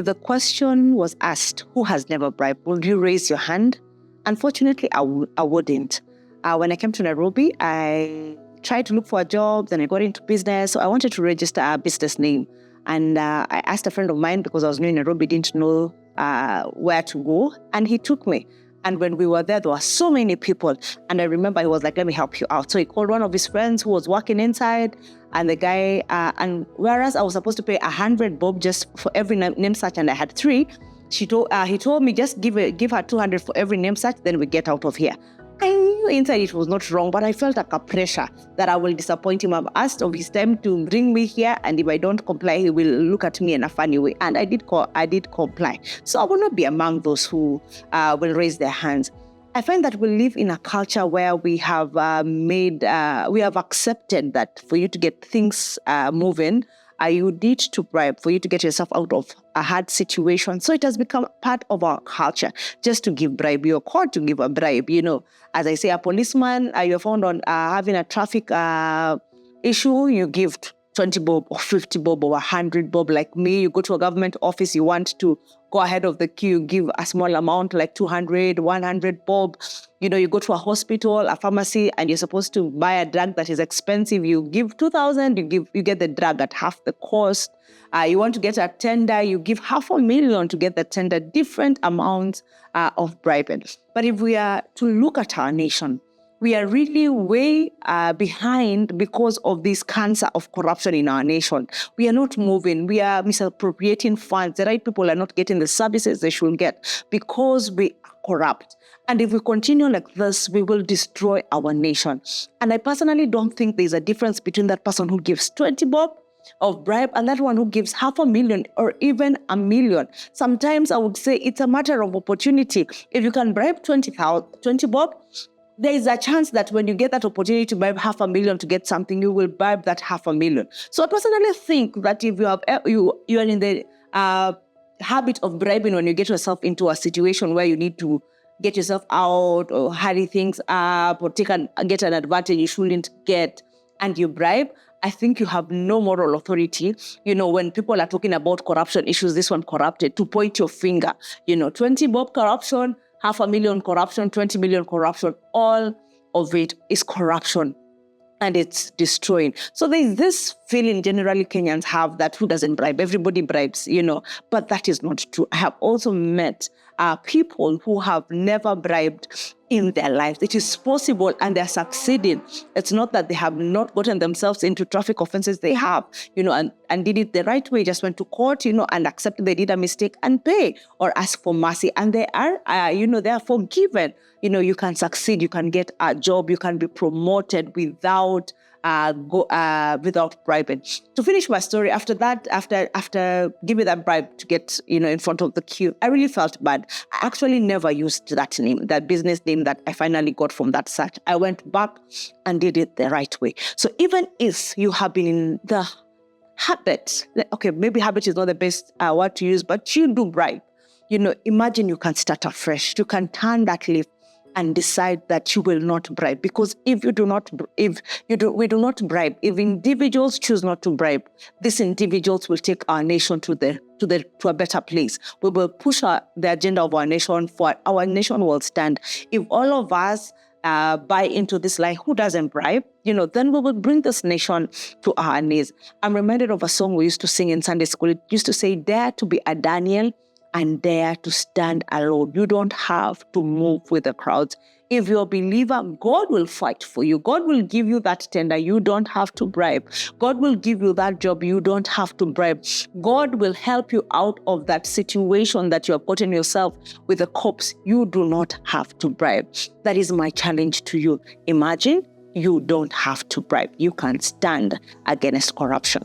if the question was asked, who has never bribed, will you raise your hand? Unfortunately, I wouldn't. When I came to Nairobi, I tried to look for a job, then I got into business. So I wanted to register a business name. And I asked a friend of mine, because I was new in Nairobi, didn't know where to go. And he took me. And when we were there were so many people. And I remember he was like, let me help you out. So he called one of his friends who was working inside. And the guy, and whereas I was supposed to pay 100 bob just for every name search, and I had 3, he told me, just give her 200 for every name search, then we get out of here. I knew inside it was not wrong, but I felt like a pressure that I will disappoint him. I've asked of his time to bring me here, and if I don't comply, he will look at me in a funny way. And I did comply. So I will not be among those who will raise their hands. I find that we live in a culture where we have accepted that for you to get things moving, you need to bribe for you to get yourself out of a hard situation. So it has become part of our culture just to give bribe. You're called to give a bribe. As I say, a policeman, you're found on having a traffic issue, you give 20 bob or 50 bob or 100 bob. Like me, you go to a government office, you want to go ahead of the queue, give a small amount like 200, 100 bob. You go to a hospital, a pharmacy, and you're supposed to buy a drug that is expensive. You give 2,000, you get the drug at half the cost. You want to get a tender, you give 500,000 to get the tender, different amounts of bribing. But if we are to look at our nation, we are really way behind because of this cancer of corruption in our nation. We are not moving. We are misappropriating funds. The right people are not getting the services they should get because we are corrupt. And if we continue like this, we will destroy our nation. And I personally don't think there's a difference between that person who gives 20 bob of bribe and that one who gives 500,000 or even 1,000,000. Sometimes I would say it's a matter of opportunity. If you can bribe 20 bob, there is a chance that when you get that opportunity to bribe 500,000 to get something, you will bribe that 500,000. So I personally think that if you are in the habit of bribing when you get yourself into a situation where you need to get yourself out or hurry things up or get an advantage you shouldn't get, and you bribe, I think you have no moral authority. When people are talking about corruption issues, this one corrupted, to point your finger. 20 bob corruption, 500,000 corruption, 20 million corruption, all of it is corruption. And it's destroying. So there's this feeling generally Kenyans have that who doesn't bribe? Everybody bribes, but that is not true. I have also met people who have never bribed in their lives. It is possible and they're succeeding. It's not that they have not gotten themselves into traffic offenses. They have, and did it the right way, just went to court, and accepted they did a mistake and pay or ask for mercy. And they are, they are forgiven. You can succeed, you can get a job, you can be promoted without bribing. To finish my story, after that, after giving that bribe to get, in front of the queue, I really felt bad. I actually never used that name, that business name that I finally got from that search. I went back and did it the right way. So even if you have been in the habit, okay, maybe habit is not the best word to use, but you do bribe. Imagine you can start afresh. You can turn that leaf and decide that you will not bribe. Because we do not bribe, if individuals choose not to bribe, these individuals will take our nation to a better place. We will push the agenda of our nation forward. Our nation will stand. If all of us buy into this lie, who doesn't bribe, then we will bring this nation to our knees. I'm reminded of a song we used to sing in Sunday school. It used to say, dare to be a Daniel and dare to stand alone. You don't have to move with the crowds. If you're a believer, God will fight for you. God will give you that tender. You don't have to bribe. God will give you that job. You don't have to bribe. God will help you out of that situation that you have gotten yourself with the cops. You do not have to bribe. That is my challenge to you. Imagine you don't have to bribe. You can stand against corruption.